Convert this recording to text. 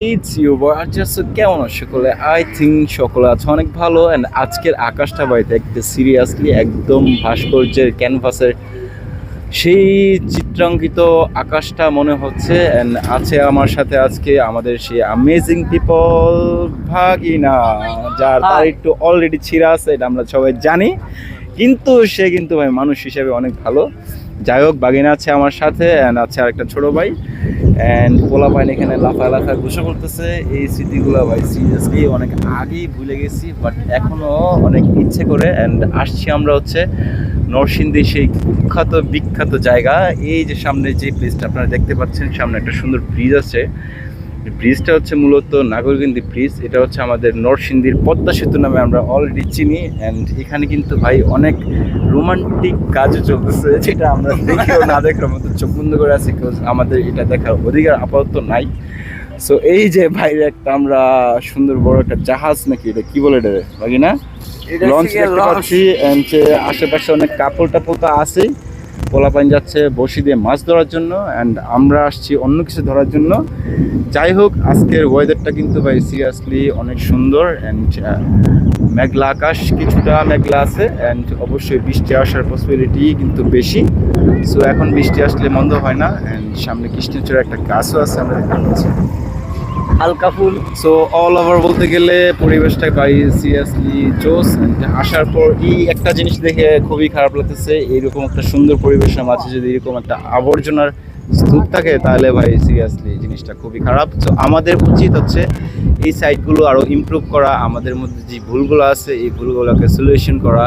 It's you boy. Just কেমন আছো সকলে? আই থিঙ্ক সকলে আছে অনেক ভালো। অ্যান্ড আজকের আকাশটা ভাই দেখতে সিরিয়াসলি একদম ভাস্কর্যের ক্যানভাসের সেই চিত্রাঙ্কিত আকাশটা মনে হচ্ছে। অ্যান্ড আছে আমার সাথে আজকে আমাদের সেই অ্যামেজিং পিপল ভাগিনা, যার তার একটু অলরেডি ছিঁড়া আছে, এটা আমরা সবাই জানি, কিন্তু সে কিন্তু ভাই মানুষ হিসেবে অনেক ভালো। যাই হোক, বাগিনা আছে আমার সাথে, অ্যান্ড আছে আরেকটা ছোট ভাই। অ্যান্ড পোলা পাইন এখানে লাফায় গোসা করতেছে। এই স্মৃতিগুলো ভাই সিরিয়াসলি অনেক আগেই ভুলে গেছি, বাট এখনও অনেক ইচ্ছে করে। অ্যান্ড আসছি আমরা হচ্ছে নরসিংদী সেই বিখ্যাত জায়গা। এই যে সামনে যে প্লেসটা আপনারা দেখতে পাচ্ছেন, সামনে একটা সুন্দর ব্রিজ আছে। ব্রিজটা হচ্ছে মূলত নাগরকান্দি ব্রিজ। এটা হচ্ছে আমাদের নরসিংদীর পদ্মা সেতু নামে আমরা অলরেডি চিনি। অ্যান্ড এখানে কিন্তু ভাই অনেক রোমান্টিক কাজও চলতেছে, যেটা আমরা দেখেও না দেখার মতো চোখ বন্ধ করে আছি, বিকজ আমাদের এটা দেখার অধিকার আপাতত নাই। সো এই যে বাইরে একটা আমরা সুন্দর বড় একটা জাহাজ, নাকি এটা কি বলে এটা বাকি না, লঞ্চ দেখতে পাচ্ছি। অ্যান্ড আশেপাশে অনেক কাপড় টাপড় তো আছেই। পোলাপাইন যাচ্ছে বসি দিয়ে মাছ ধরার জন্য, অ্যান্ড আমরা আসছি অন্য কিছু ধরার জন্য। যাই হোক, আজকের ওয়েদারটা কিন্তু ভাই সিরিয়াসলি অনেক সুন্দর। অ্যান্ড মেঘলা আকাশ, কিছুটা মেঘলা আছে, অ্যান্ড অবশ্যই বৃষ্টি আসার পসিবিলিটি কিন্তু বেশি। সো এখন বৃষ্টি আসলে মন্দ হয় না। অ্যান্ড সামনে কৃষ্ণচূড়া একটা গাছও আছে আমরা দেখতে পাচ্ছি, হালকা ফুল। সো অল ওভার বলতে গেলে পরিবেশটা ভাই সিরিয়াসলি জোস। আসার পর এই একটা জিনিস দেখে খুবই খারাপ লাগতেছে, এইরকম একটা সুন্দর পরিবেশের মাঝে যদি এরকম একটা আবর্জনার স্তূপ থাকে, তাহলে ভাই সিরিয়াসলি জিনিসটা খুবই খারাপ। তো আমাদের উচিত হচ্ছে এই সাইটগুলো আরও ইমপ্রুভ করা, আমাদের মধ্যে যে ভুলগুলো আছে এই ভুলগুলোকে সলিউশন করা।